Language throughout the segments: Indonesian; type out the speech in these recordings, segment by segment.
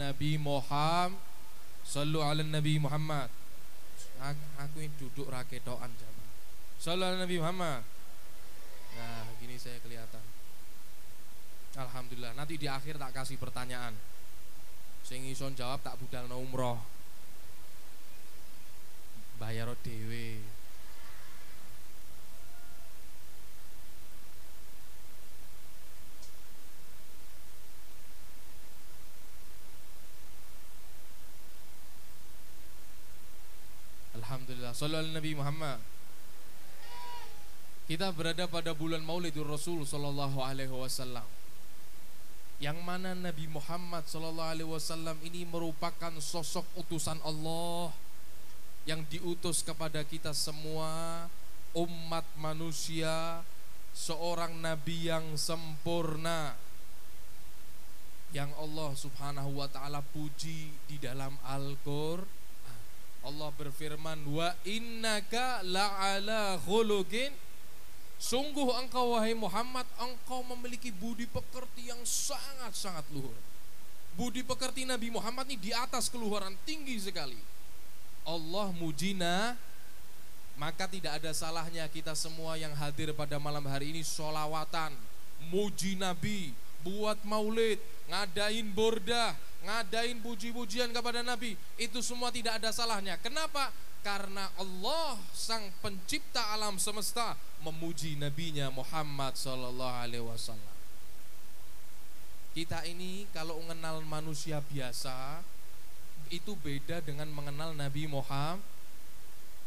Nabi Muhammad. Sallu ala Nabi Muhammad. Aku ini duduk raketoan jamaah. Sallu ala Nabi Muhammad. Nah, gini saya kelihatan. Alhamdulillah. Nanti di akhir tak kasih pertanyaan. Sing iso jawab tak budalno umroh. Bayar dhewe. Alhamdulillah. Shallallahu alaihi Nabi Muhammad. Kita berada pada bulan Maulidur Rasul sallallahu alaihi wasallam. Yang mana Nabi Muhammad sallallahu alaihi wasallam ini merupakan sosok utusan Allah yang diutus kepada kita semua umat manusia, seorang nabi yang sempurna yang Allah Subhanahu wa taala puji di dalam Al-Qur'an. Allah berfirman, wa innaka la'ala khuluqin, sungguh engkau wahai Muhammad, engkau memiliki budi pekerti yang sangat-sangat luhur. Budi pekerti Nabi Muhammad ini di atas keluhuran, tinggi sekali. Allah mujina, maka tidak ada salahnya kita semua yang hadir pada malam hari ini sholawatan, muji Nabi, buat maulid, ngadain bordah, ngadain puji-pujian kepada Nabi. Itu semua tidak ada salahnya. Kenapa? Karena Allah sang pencipta alam semesta memuji nabinya Muhammad sallallahu alaihi wasallam. Kita ini kalau mengenal manusia biasa itu beda dengan mengenal Nabi Muhammad.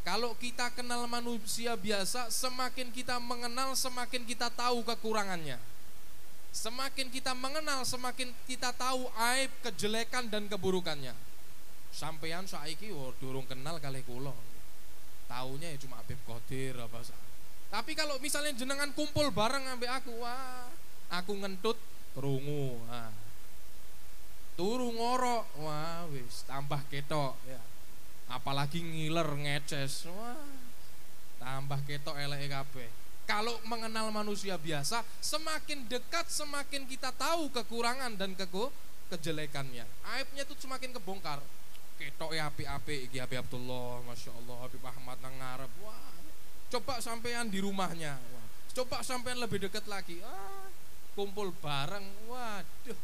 Kalau kita kenal manusia biasa, semakin kita mengenal, semakin kita tahu kekurangannya. Semakin kita mengenal, semakin kita tahu aib, kejelekan dan keburukannya. Sampean saiki durung kenal kali kula. Taunya ya cuma Habib Qadir apa sah. Tapi kalau misalnya jenengan kumpul bareng ambek aku, wah, aku ngentut krungu. Nah. Turu ngorok, wah wis tambah ketok ya. Apalagi ngiler ngeces, wah tambah ketok eleke kabeh. Kalau mengenal manusia biasa, semakin dekat semakin kita tahu kekurangan dan kejelekannya. Aibnya itu semakin kebongkar. Ketok ya api-api iki Habib Abdullah, Masya Allah, Habib Ahmad nang ngarep. Wah, coba sampean di rumahnya. Wah, coba sampean lebih dekat lagi. Kumpul bareng, waduh.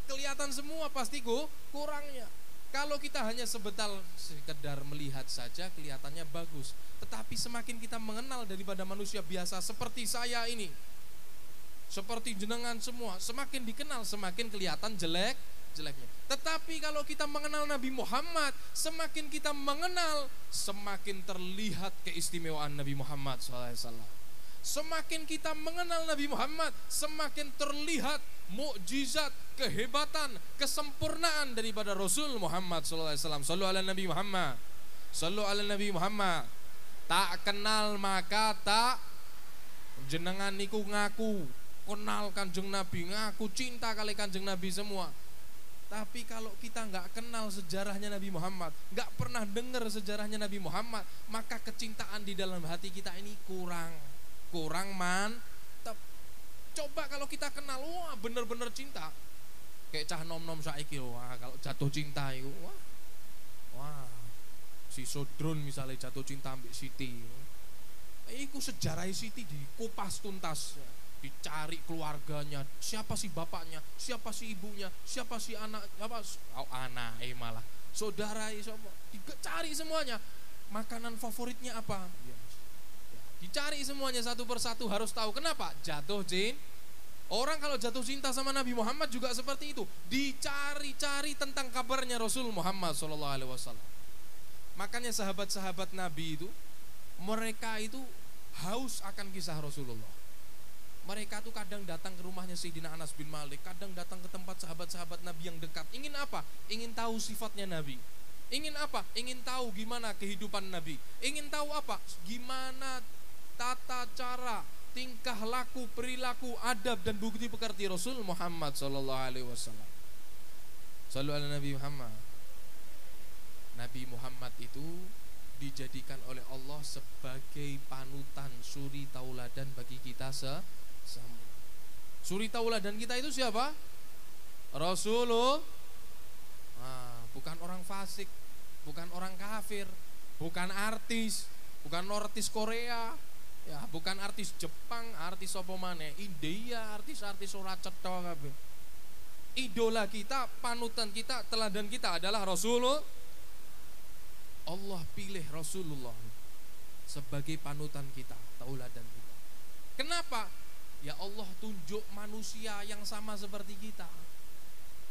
Kelihatan semua pasti kurangnya. Kalau kita hanya sekedar melihat saja kelihatannya bagus. Tetapi semakin kita mengenal daripada manusia biasa seperti saya ini, seperti jenengan semua, semakin dikenal semakin kelihatan jeleknya. Tetapi kalau kita mengenal Nabi Muhammad, semakin kita mengenal semakin terlihat keistimewaan Nabi Muhammad SAW. Semakin kita mengenal Nabi Muhammad, semakin terlihat mukjizat, kehebatan, kesempurnaan daripada Rasul Muhammad sallallahu alaihi wasallam. Sallu ala Nabi Muhammad. Sallu ala Nabi Muhammad. Tak kenal maka tak jenengan niku ngaku kenal Kanjeng Nabi, ngaku cinta kali Kanjeng Nabi semua. Tapi kalau kita nggak kenal sejarahnya Nabi Muhammad, nggak pernah dengar sejarahnya Nabi Muhammad, maka kecintaan di dalam hati kita ini kurang mantap. Coba kalau kita kenal, wah bener-bener cinta. Kayak cah nom-nom saiki, wah kalau jatuh cinta itu, wah si Sodron misalnya jatuh cinta ambil Siti. Iku sejarah Siti dikupas tuntas, dicari keluarganya, siapa sih bapaknya, siapa sih ibunya, siapa sih anak, anak malah saudara, dicari semuanya. Makanan favoritnya apa? Dicari semuanya satu persatu, harus tahu. Kenapa? Jatuh cinta. Orang kalau jatuh cinta sama Nabi Muhammad juga seperti itu, dicari-cari tentang kabarnya Rasul Muhammad SAW. Makanya sahabat-sahabat Nabi itu, mereka itu haus akan kisah Rasulullah. Mereka tuh kadang datang ke rumahnya Sayyidina Anas bin Malik, kadang datang ke tempat sahabat-sahabat Nabi yang dekat. Ingin apa? Ingin tahu sifatnya Nabi. Ingin apa? Ingin tahu gimana kehidupan Nabi. Ingin tahu apa? Gimana tata cara, tingkah laku, perilaku, adab dan bukti pekerti Rasul Muhammad sallallahu alaihi wasallam. Sallu ala Nabi Muhammad. Nabi Muhammad itu dijadikan oleh Allah sebagai panutan, suri tauladan bagi kita semua. Suri tauladan kita itu siapa? Rasulullah. bukan orang fasik, bukan orang kafir, bukan artis Korea, ya, bukan artis Jepang, artis apa maneh, India, artis-artis ora cetha kabeh. Idola kita, panutan kita, teladan kita adalah Rasulullah. Allah pilih Rasulullah sebagai panutan kita, tauladan kita. Kenapa? Ya Allah tunjuk manusia yang sama seperti kita.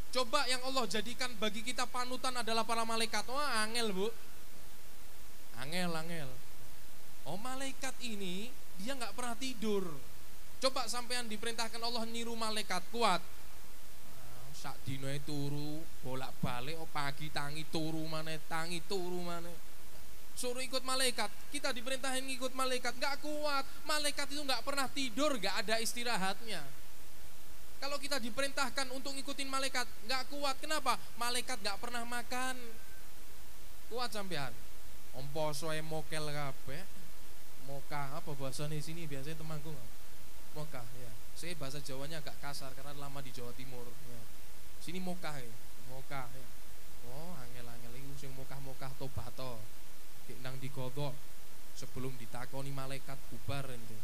Coba yang Allah jadikan bagi kita panutan adalah para malaikat. Wah, angel, Bu. Angel. Oh, malaikat ini dia nggak pernah tidur. Coba sampean diperintahkan Allah niru malaikat, kuat. Sak dino turu bolak-balik, oh pagi tangi turu maneh, suruh ikut malaikat. Kita diperintahin ngikut malaikat, nggak kuat. Malaikat itu nggak pernah tidur, nggak ada istirahatnya. Kalau kita diperintahkan untuk ngikutin malaikat, nggak kuat. Kenapa? Malaikat nggak pernah makan. Kuat sampean. Om poso mokel kabeh. Moka apa bahasanya di sini biasanya Temanggung. Moka ya. Saya bahasa Jawanya agak kasar karena lama di Jawa Timur. Ya. Sini moka ya. Moka ya. Oh, angel-angel iku sing mokah-mokah tobato. Dik nang digodhok sebelum ditakoni malaikat bubar ente.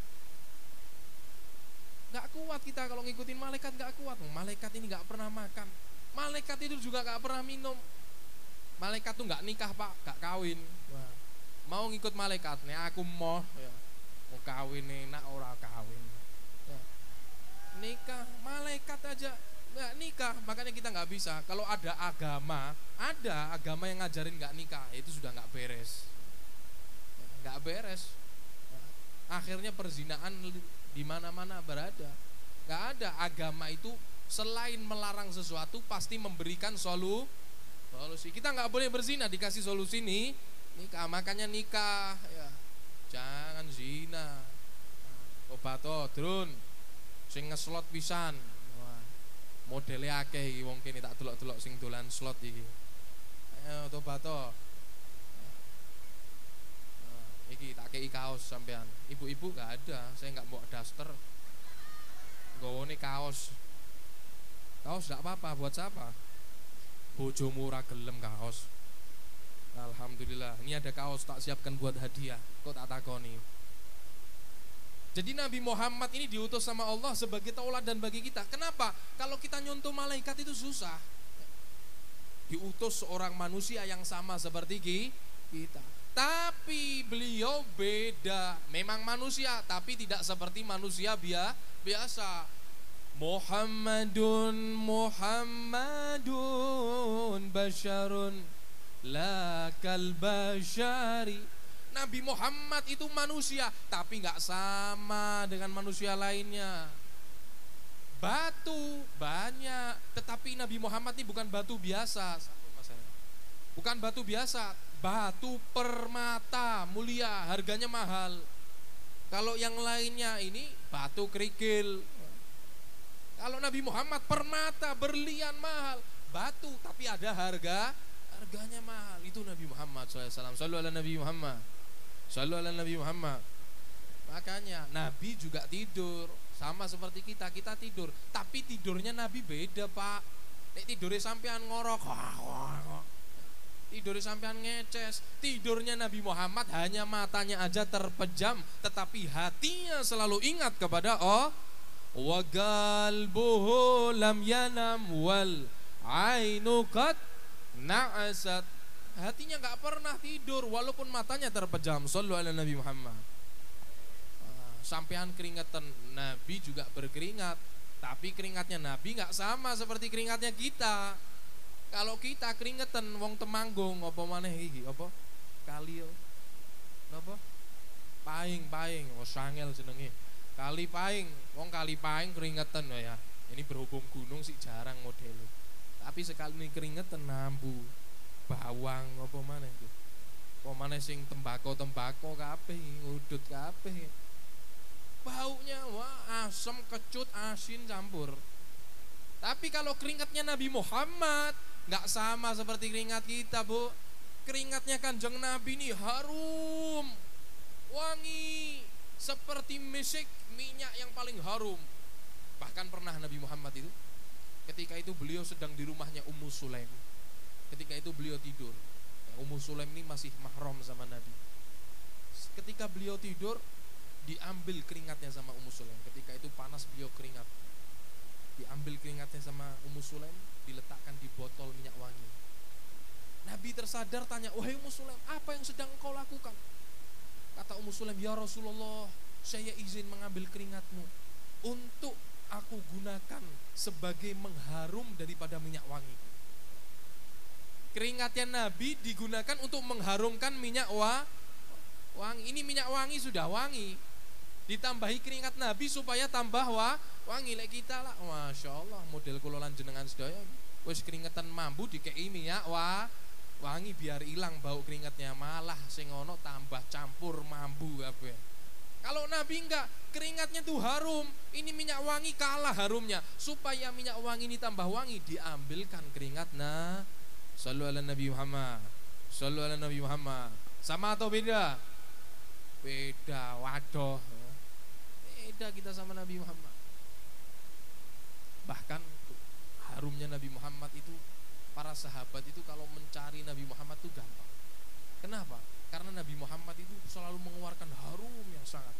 Gak kuat kita kalau ngikutin malaikat, gak kuat. Malaikat ini gak pernah makan. Malaikat itu juga gak pernah minum. Malaikat tuh gak nikah Pak, gak kawin. Wah. Mau ngikut malaikat, nih aku mau ya. Mau kawin enak ora kawin. Ya. Nikah, malaikat aja gak nikah, makanya kita gak bisa. Kalau ada agama yang ngajarin gak nikah, itu sudah gak beres. Gak beres. Akhirnya perzinaan di mana-mana berada. Gak ada. Agama itu selain melarang sesuatu pasti memberikan solusi. Kita nggak boleh berzina, dikasih solusi nih nikah. Makanya nikah ya, jangan zina. Obato drun sing ngeslot pisan. Modele akeh iki wong kene tak delok-delok sing dolan slot iki. Ayo tobato. Iki tak kei kaos sampean. Ibu-ibu gak ada, saya gak bawa daster. Gawone kaos. Kaos gak apa-apa, buat siapa? Bojomu ora gelem kaos. Alhamdulillah, ini ada kaos tak siapkan buat hadiah. Kok tak takoni. Jadi Nabi Muhammad ini diutus sama Allah sebagai tauladan bagi kita. Kenapa? Kalau kita nyontoh malaikat itu susah. Diutus seorang manusia yang sama seperti kita. Tapi beliau beda. Memang manusia, tapi tidak seperti manusia biasa. Muhammadun basyarun la kal basyari. Nabi Muhammad itu manusia, tapi gak sama dengan manusia lainnya. Batu banyak, tetapi Nabi Muhammad ini bukan batu biasa. Bukan batu biasa, batu permata mulia, harganya mahal. Kalau yang lainnya ini batu kerikil. Kalau Nabi Muhammad permata, berlian mahal, batu tapi ada harganya mahal. Itu Nabi Muhammad SAW. Sallu ala Nabi Muhammad. Sallu ala Nabi Muhammad. Makanya Nabi juga tidur sama seperti kita tidur. Tapi tidurnya Nabi beda Pak. Nek tidurnya sampean ngorok, tidurnya sampean ngeces. Tidurnya Nabi Muhammad hanya matanya aja terpejam, tetapi hatinya selalu ingat kepada wa qalbuhu lam yanam wal ainu qad na'asat. Hatinya gak pernah tidur walaupun matanya terpejam. Sallu ala Nabi Muhammad. Sampean keringetan, Nabi juga berkeringat. Tapi keringatnya Nabi gak sama seperti keringatnya kita. Kalau kita keringetan wong Temanggung apa maneh iki apa? Kalio. Napa? Paing, oh sangel jenenge. Kali Paing, wong Kali Paing keringetan oh ya. Ini berhubung gunung sih jarang model. Tapi sekali ini keringetan nambu. Bawang apa maneh itu. Apa maneh sing tembako kabeh, udut kabeh. Baunya wah asam, kecut, asin campur. Tapi kalau keringatnya Nabi Muhammad nggak sama seperti keringat kita, Bu. Keringatnya Kanjeng Nabi ini harum, wangi, seperti misik, minyak yang paling harum. Bahkan pernah Nabi Muhammad itu ketika itu beliau sedang di rumahnya Ummu Sulaim. Ketika itu beliau tidur. Ummu Sulaim ini masih mahram sama Nabi. Ketika beliau tidur, diambil keringatnya sama Ummu Sulaim. Ketika itu panas, beliau keringat. Diambil keringatnya sama Ummu Sulaim, diletakkan di botol minyak wangi. Nabi tersadar, tanya, "Wahai Ummu Sulaim, apa yang sedang engkau lakukan?" Kata Ummu Sulaim, "Ya Rasulullah, saya izin mengambil keringatmu untuk aku gunakan sebagai mengharum daripada minyak wangi." Keringatnya Nabi digunakan untuk mengharumkan minyak wangi. Ini minyak wangi sudah wangi, ditambahi keringat Nabi supaya tambah wangi. Lek kita lah, masya Allah, model kulolan jenengan sedaya wis keringetan mambu dikei minyak wangi biar hilang bau keringatnya, malah sing ono tambah campur mambu kabeh. Kalau Nabi enggak, keringatnya tuh harum, ini minyak wangi kalah harumnya. Supaya minyak wangi ini tambah wangi, diambilkan keringatnya. Sallu ala Nabi Muhammad. Sallu ala Nabi Muhammad. Sama atau beda? Beda, waduh. Beda kita sama Nabi Muhammad. Bahkan harumnya Nabi Muhammad itu, para sahabat itu kalau mencari Nabi Muhammad itu gampang. Kenapa? Karena Nabi Muhammad itu selalu mengeluarkan harum yang sangat.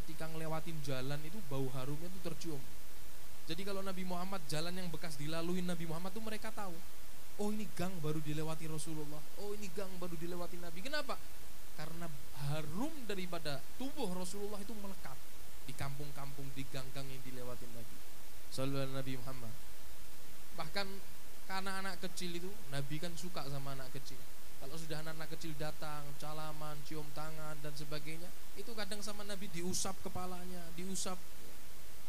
Ketika ngelewatin jalan itu bau harumnya itu tercium. Jadi kalau Nabi Muhammad jalan yang bekas dilalui Nabi Muhammad itu mereka tahu. Oh, ini gang baru dilewati Rasulullah. Oh, ini gang baru dilewati Nabi. Kenapa? Karena harum daripada tubuh Rasulullah itu melekat di kampung-kampung, di gang-gang yang dilewati Nabi. Sallallahu alaihi Nabi Muhammad. Bahkan karena anak kecil itu, Nabi kan suka sama anak kecil. Kalau sudah anak kecil datang, salaman, cium tangan dan sebagainya, itu kadang sama Nabi diusap kepalanya, diusap.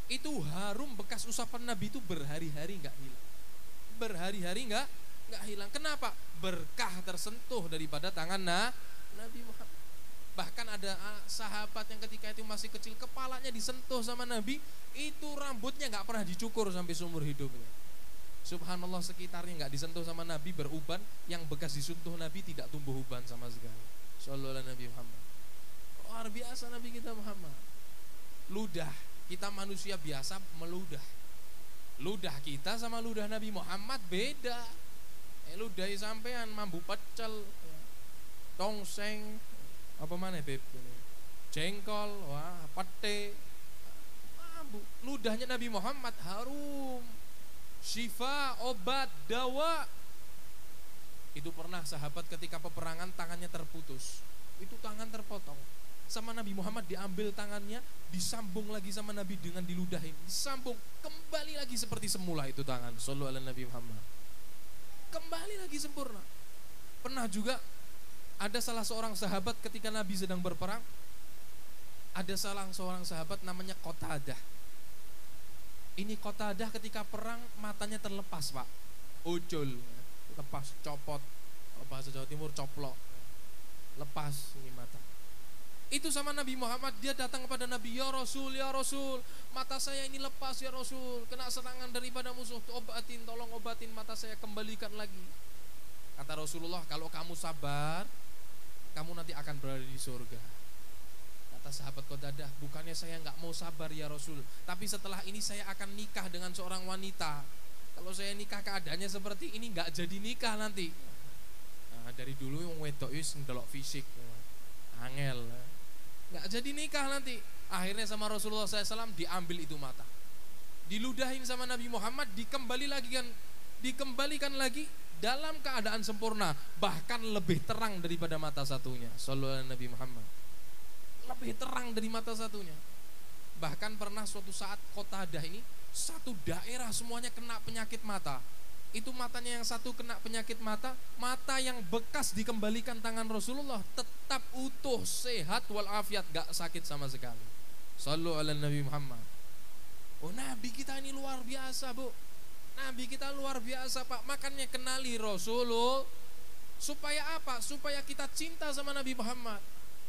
Itu harum bekas usapan Nabi itu berhari-hari nggak hilang. Berhari-hari nggak hilang. Kenapa? Berkah tersentuh daripada tangan Nabi Muhammad. Bahkan ada sahabat yang ketika itu masih kecil, kepalanya disentuh sama Nabi, itu rambutnya nggak pernah dicukur sampai seumur hidupnya. Subhanallah, sekitarnya nggak disentuh sama Nabi beruban, yang bekas disentuh Nabi tidak tumbuh uban sama sekali. Sallallahu alaihi Nabi Muhammad. Luar biasa Nabi kita Muhammad. Ludah kita manusia biasa meludah. Ludah kita sama ludah Nabi Muhammad beda. Ludah sampean mambu pecel, tongseng, apa mana beb, jengkol, pete, mambu. Ludahnya Nabi Muhammad harum, syifa, obat, dawa. Itu pernah sahabat ketika peperangan tangannya terputus, itu tangan terpotong, sama Nabi Muhammad diambil tangannya, disambung lagi sama Nabi dengan diludahin, disambung kembali lagi seperti semula itu tangan. Sallallahu alaihi Nabi Muhammad. Kembali lagi sempurna. Pernah juga ada salah seorang sahabat ketika Nabi sedang berperang, ada salah seorang sahabat namanya Qatadah. Ini Qatadah ketika perang matanya terlepas, Pak. Ucul, lepas, copot. Bahasa Jawa Timur coplok. Lepas ini mata. Itu sama Nabi Muhammad, dia datang kepada Nabi, ya Rasul, mata saya ini lepas ya Rasul, kena serangan daripada musuh, obatin, tolong obatin mata saya, kembalikan lagi. Kata Rasulullah, kalau kamu sabar, kamu nanti akan berada di surga. Kata sahabat Qatadah, bukannya saya nggak mau sabar ya Rasul, tapi setelah ini saya akan nikah dengan seorang wanita. Kalau saya nikah keadaannya seperti ini, nggak jadi nikah nanti. Nah, dari dulu yang wedok wis ndelok fisik, angel. Nggak jadi nikah nanti. Akhirnya sama Rasulullah SAW diambil itu mata, diludahin sama Nabi Muhammad, dikembalikan lagi dalam keadaan sempurna, bahkan lebih terang daripada mata satunya. Sallallahu alaihi Nabi Muhammad, lebih terang dari mata satunya. Bahkan pernah suatu saat Qatadah ini, satu daerah semuanya kena penyakit mata. Itu matanya yang satu kena penyakit mata, mata yang bekas dikembalikan tangan Rasulullah tetap utuh, sehat walafiat, gak sakit sama sekali. Sallu ala Nabi Muhammad. Oh, Nabi kita ini luar biasa, Bu. Nabi kita luar biasa, Pak. Makanya kenali Rasulullah. Supaya apa? Supaya kita cinta sama Nabi Muhammad.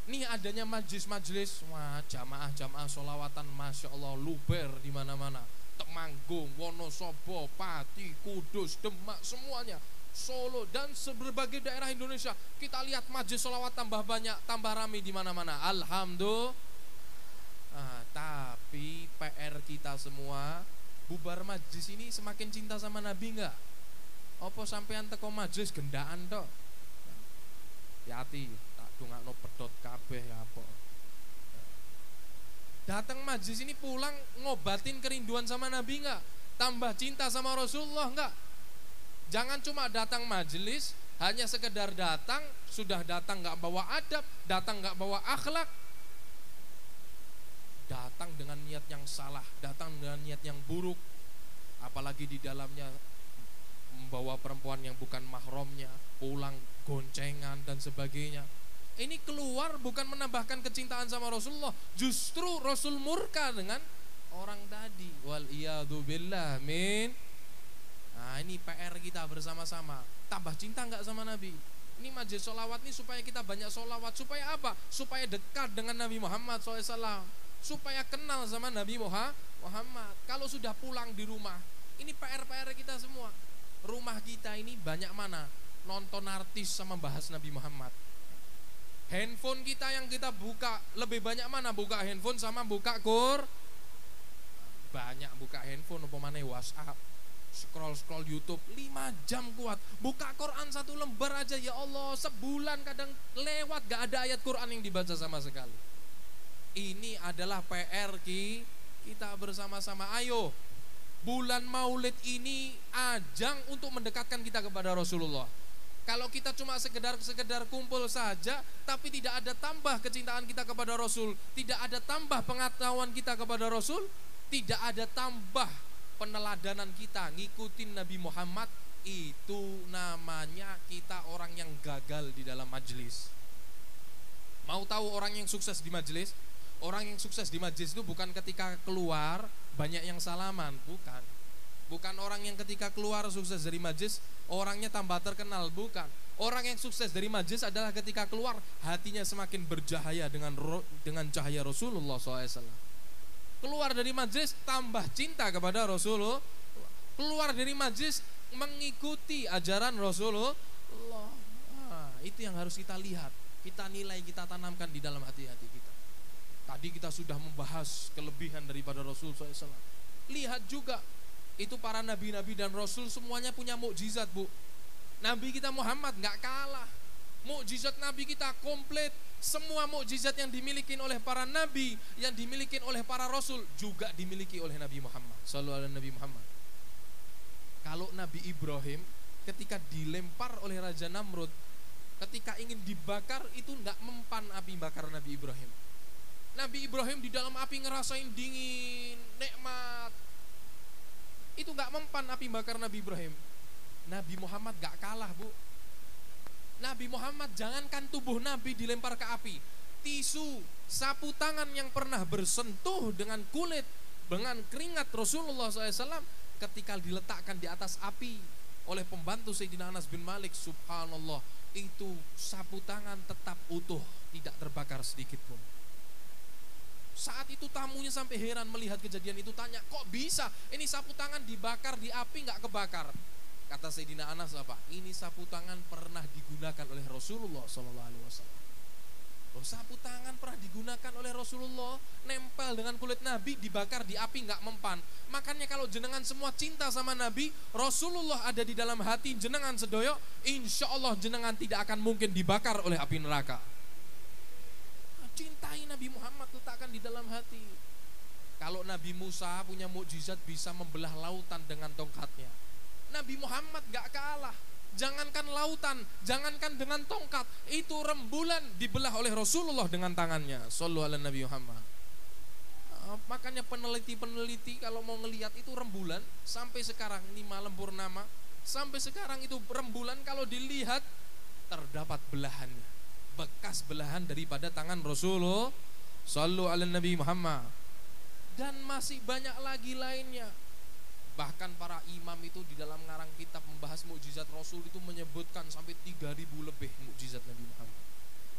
Nih adanya majlis-majlis, wah, jamaah-jamaah sholawatan, Masya Allah, luber di mana-mana. Temanggung, Wonosobo, Pati, Kudus, Demak, semuanya, Solo dan berbagai daerah Indonesia. Kita lihat majelis sholawat tambah banyak, tambah ramai di mana-mana. Alhamdulillah. Tapi PR kita semua, bubar majelis ini semakin cinta sama Nabi enggak? Apa sampean teko majelis gendaan tok? Hati, tak dongakno pedot kabeh ya apa. Datang majelis ini pulang ngobatin kerinduan sama Nabi enggak? Tambah cinta sama Rasulullah enggak? Jangan cuma datang majelis hanya sekedar datang, sudah datang enggak bawa adab, datang enggak bawa akhlak. Datang dengan niat yang salah, datang dengan niat yang buruk. Apalagi di dalamnya membawa perempuan yang bukan mahramnya, pulang goncengan dan sebagainya. Ini keluar bukan menambahkan kecintaan sama Rasulullah, justru Rasul murka dengan orang tadi. Wal iyadu billah min. Nah, ini PR kita bersama-sama. Tambah cinta enggak sama Nabi? Ini majelis sholawat ini supaya kita banyak sholawat. Supaya apa? Supaya dekat dengan Nabi Muhammad SAW, supaya kenal sama Nabi Muhammad. Kalau sudah pulang di rumah, ini PR kita semua. Rumah kita ini banyak mana nonton artis sama bahas Nabi Muhammad. Handphone kita yang kita buka lebih banyak mana buka handphone sama buka banyak buka handphone apa mana WhatsApp, scroll YouTube 5 jam kuat. Buka Quran 1 lembar aja ya Allah, sebulan kadang lewat gak ada ayat Quran yang dibaca sama sekali. Ini adalah PR kita bersama-sama. Ayo, bulan Maulid ini ajang untuk mendekatkan kita kepada Rasulullah. Kalau kita cuma sekedar kumpul saja, tapi tidak ada tambah kecintaan kita kepada Rasul, tidak ada tambah pengetahuan kita kepada Rasul, tidak ada tambah peneladanan kita ngikutin Nabi Muhammad, itu namanya kita orang yang gagal di dalam majelis. Mau tahu orang yang sukses di majelis? Orang yang sukses di majelis itu bukan ketika keluar banyak yang salaman, bukan. Bukan orang yang ketika keluar sukses dari majelis orangnya tambah terkenal, bukan. Orang yang sukses dari majelis adalah ketika keluar hatinya semakin bercahaya dengan cahaya Rasulullah SAW. Keluar dari majelis tambah cinta kepada Rasulullah. Keluar dari majelis mengikuti ajaran Rasulullah. Nah, itu yang harus kita lihat, kita nilai, kita tanamkan di dalam hati-hati kita. Tadi kita sudah membahas kelebihan daripada Rasul SAW. Lihat juga, itu para nabi-nabi dan rasul semuanya punya mukjizat, Bu. Nabi kita Muhammad gak kalah. Mukjizat Nabi kita komplit. Semua mukjizat yang dimiliki oleh para nabi, yang dimiliki oleh para rasul juga dimiliki oleh Nabi Muhammad sallallahu alaihi Nabi Muhammad. Kalau Nabi Ibrahim ketika dilempar oleh Raja Namrud, ketika ingin dibakar itu gak mempan api bakar Nabi Ibrahim. Nabi Ibrahim di dalam api ngerasain dingin, nikmat. Itu gak mempan api bakar Nabi Ibrahim. Nabi Muhammad gak kalah, Bu. Nabi Muhammad jangankan tubuh Nabi dilempar ke api, tisu, sapu tangan yang pernah bersentuh dengan kulit, dengan keringat Rasulullah SAW ketika diletakkan di atas api oleh pembantu Sayyidina Anas bin Malik, subhanallah, itu sapu tangan tetap utuh, tidak terbakar sedikit pun. Saat itu tamunya sampai heran melihat kejadian itu, tanya, kok bisa ini sapu tangan dibakar di api gak kebakar? Kata Sayyidina Anas apa? Ini sapu tangan pernah digunakan oleh Rasulullah SAW. Oh, sapu tangan pernah digunakan oleh Rasulullah, nempel dengan kulit Nabi, dibakar di api gak mempan. Makanya kalau jenengan semua cinta sama Nabi, Rasulullah ada di dalam hati jenengan sedoyo, insya Allah jenengan tidak akan mungkin dibakar oleh api neraka. Cintai Nabi Muhammad, letakkan di dalam hati. Kalau Nabi Musa punya mukjizat bisa membelah lautan dengan tongkatnya, Nabi Muhammad gak kalah. Jangankan lautan, jangankan dengan tongkat, itu rembulan dibelah oleh Rasulullah dengan tangannya. Shallallahu alaihi Nabi Muhammad. Makanya peneliti kalau mau ngelihat itu rembulan sampai sekarang, ini malam purnama, sampai sekarang itu rembulan kalau dilihat terdapat belahannya, bekas belahan daripada tangan Rasulullah Shallallahu alaihi Nabi Muhammad. Dan masih banyak lagi lainnya. Bahkan para imam itu di dalam ngarang kitab membahas mukjizat Rasul itu menyebutkan sampai 3.000 lebih mukjizat Nabi Muhammad.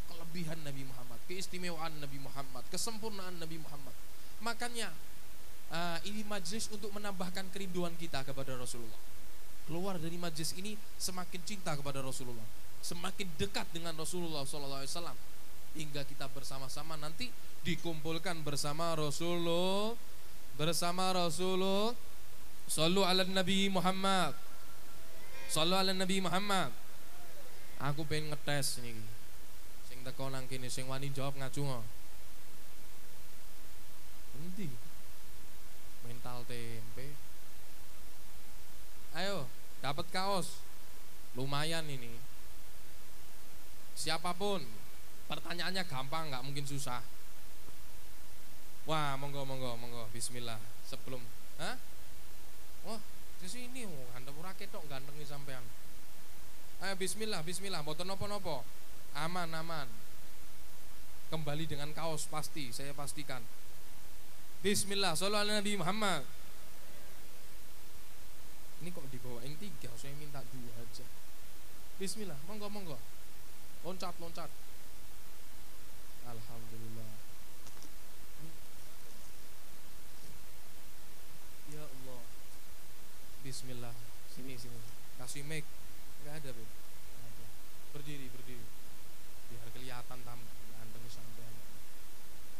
Kelebihan Nabi Muhammad, keistimewaan Nabi Muhammad, kesempurnaan Nabi Muhammad. Makanya ini majlis untuk menambahkan kerinduan kita kepada Rasulullah. Keluar dari majlis ini semakin cinta kepada Rasulullah, semakin dekat dengan Rasulullah SAW, hingga kita bersama-sama nanti dikumpulkan bersama Rasulullah, Sallu ala Nabi Muhammad. Shallu ala Nabi Muhammad. Aku pengen ngetes niki. Sing teko nang kene sing wani jawab ngaju. Endi? Mental tempe. Ayo, dapat kaos. Lumayan ini. Siapapun, pertanyaannya gampang, nggak mungkin susah. Wah, monggo. Bismillah. Sebelum, wah, di sini, ganteng ora ketok ganteng sampean. Ayo, Bismillah. Mboten nopo-nopo. Aman. Kembali dengan kaos pasti, saya pastikan. Bismillah. Shallallahu alaihi Nabi Muhammad. Ini kok dibawain 3, saya minta 2 aja. Bismillah, monggo. Loncat. Alhamdulillah. Ya Allah. Bismillah. Sini. Kasih mic. Enggak ada, Beb. Ada. Berdiri. Biar kelihatan ganteng sampean.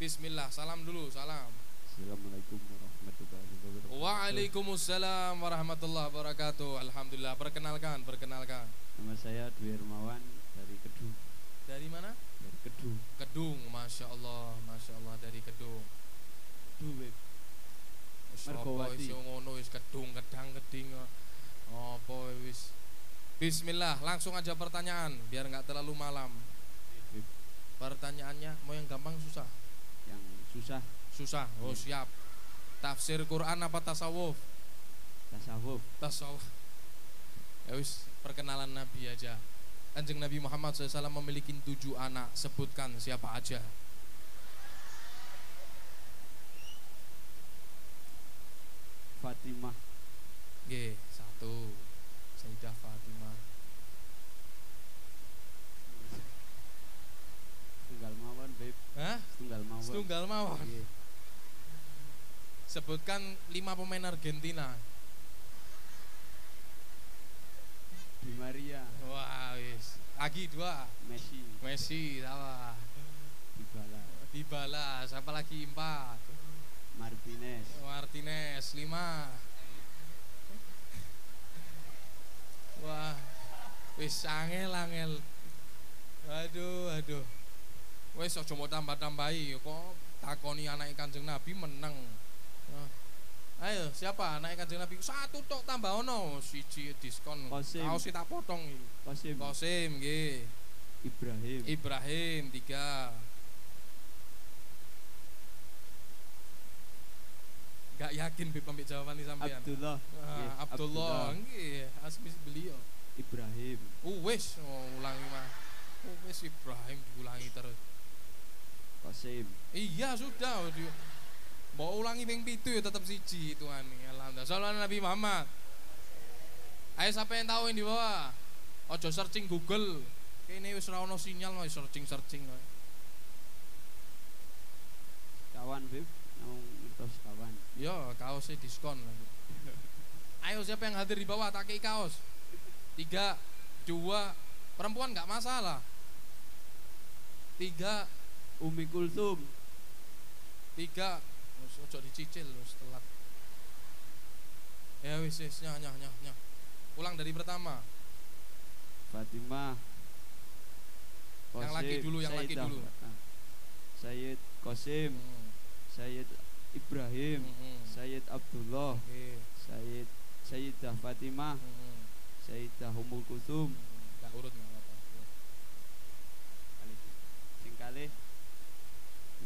Bismillah, salam dulu, salam. Assalamualaikum warahmatullahi wabarakatuh. Waalaikumsalam warahmatullahi wabarakatuh. Alhamdulillah. Perkenalkan. Nama saya Dwi Hermawan dari Kedung. Dari mana? Dari Kedung. Kedung, masya Allah dari Kedung. Duwe. Mergowati. Ngono wis Kedung, Kedang, Keding. Apa wis? Bismillah, langsung aja pertanyaan biar nggak terlalu malam. Pertanyaannya mau yang gampang susah? Yang susah. Susah. Oh siap. Tafsir Quran apa tasawuf? Tasawuf. Ya wis, perkenalan Nabi aja. Kanjeng Nabi Muhammad SAW memiliki 7 anak. Sebutkan siapa aja. Fatimah. G, 1. Sayyidah Fatimah. Tunggal mawon, Beb. Hah? Tunggal mawon. Iya. Sebutkan 5 pemain Argentina. Di Maria. Wah, wis. Lagi 2. Messi, salah. Dybala, siapa lagi 4? Martinez, 5. Wah, wis angel. Aduh. Wis aja mau tambah-tambahi kok takoni anak Kanjeng Nabi menang. Ayo, siapa anak Kanjeng Nabi? 1 tok tambah ono, 1 diskon. Kaos tak potong iki. Qasim nggih. Ibrahim 3. Gak yakin Beb ambek jawaban sampean. Abdullah nggih, asmi beliau. Ibrahim. Wis ulangi mah. Wis Ibrahim diulangi terus. Qasim. Iya sudah. Mau ulangi ping 7 ya tetap 1 Tuhan. Alhamdulillah. Sallallahu Nabi Muhammad. Ayo siapa yang tahu yang di bawah? Ojo searching Google. Kene wis ora ono sinyal wae searching wae. Kawan, Beb. Terus kawan. Yo, kaosnya diskon. Ayo siapa yang hadir di bawah tak kei kaos. 3, 2, perempuan enggak masalah. 3, Umi Kulsum. 3, ojo dicicil wis telat. Ya wis nyah. Ulang dari pertama. Fatimah. Qasim, yang laki dulu. Sayyid Qasim. Sayyid Ibrahim. Sayyid Abdullah. Sayyidah Fatimah. Sayyidah Ummul Kulsum. Enggak urut enggak apa-apa. Sing kalih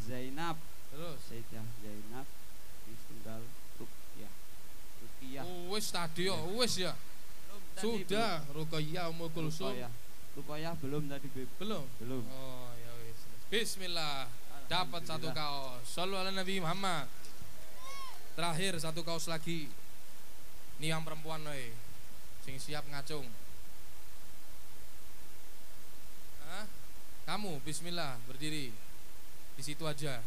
Zainab. Terus Sayyidah Zainab. Tunggal Ruqyah. Wis tadi ya, wis ya. Sudah, Ruqyah Ummul Kulsum. Ruqyah belum tadi, Beb. Belum. Oh, ya wis. Bismillah. Dapat 1 kaos. Shallallahu ala Nabi Muhammad. Terakhir 1 kaos lagi. Ini yang perempuan wae. Sing siap ngacung. Kamu bismillah berdiri. Di situ aja.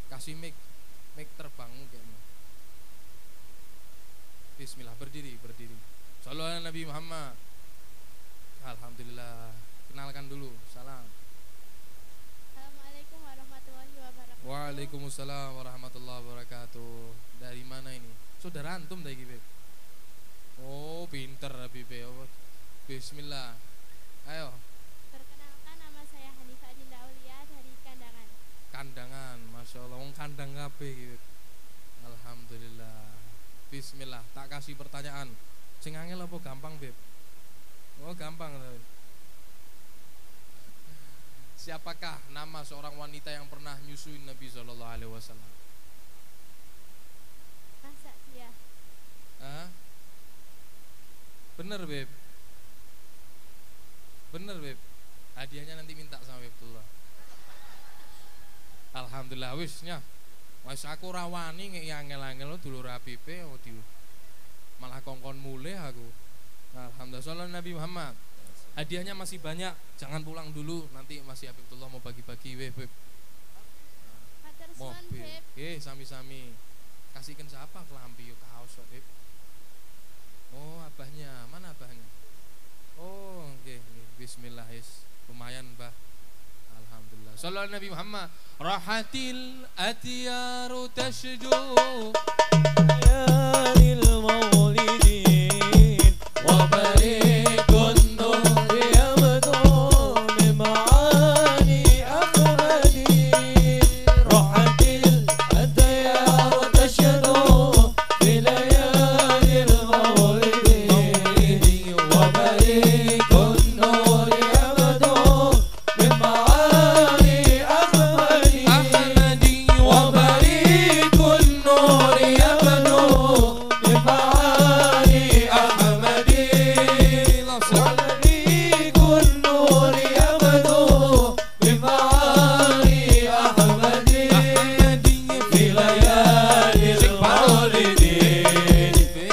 Kasih mic terbang kayaknya. Bismillah berdiri. Shallallahu ala Nabi Muhammad. Alhamdulillah. Kenalkan dulu. Salam. Assalamualaikum warahmatullahi wabarakatuh. Waalaikumsalam warahmatullahi wabarakatuh. Dari mana ini? Saudara antum dari Beb? Oh, pinter Habib. Bismillah. Ayo. Perkenalkan, nama saya Hanifah Dinda Aulia dari Kandangan. Kandangan, masya Allah, wong kandang kabeh gitu. Alhamdulillah. Bismillah, tak kasih pertanyaan. Sing angel apa gampang, Beb? Oh, gampang. Siapakah nama seorang wanita yang pernah nyusuin Nabi Shallallahu Alaihi Wasallam? Masa dia? Hah? Bener, Beb? Bener, Beb? Hadiahnya nanti minta sama Bebtullah. Alhamdulillah wisnya. Wis aku rawani ngeki angel-angel dulur Habibe malah kongkon mulai aku. Alhamdulillah. Sallallahu Nabi Muhammad. Hadiahnya masih banyak, jangan pulang dulu, nanti masih Habibullah mau bagi-bagi Beb. Matur suwun, Mobil. Beb. Sami-sami. Kasihkan siapa kelambi yuk kaos kok, Beb. Oh, abahnya. Mana abahnya? Oh, nggih, nggih. Bismillah, lumayan, Mbah. Alhamdulillah. Sallallahu Nabi Muhammad. Rahatil atyaru tashju ya lil maulidin wa barikun nur yabdu min maani ahmadin. Rahatil atyaru tashju fi layalil maulidin wa barikun nur yabdu min maani Ahmadi wa وبريق النور يبدو بمعاني أحمدي. وبريق النور يبدو بمعاني أحمدي في ليالي المولد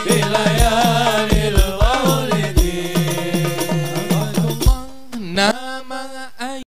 في ليالي المولد.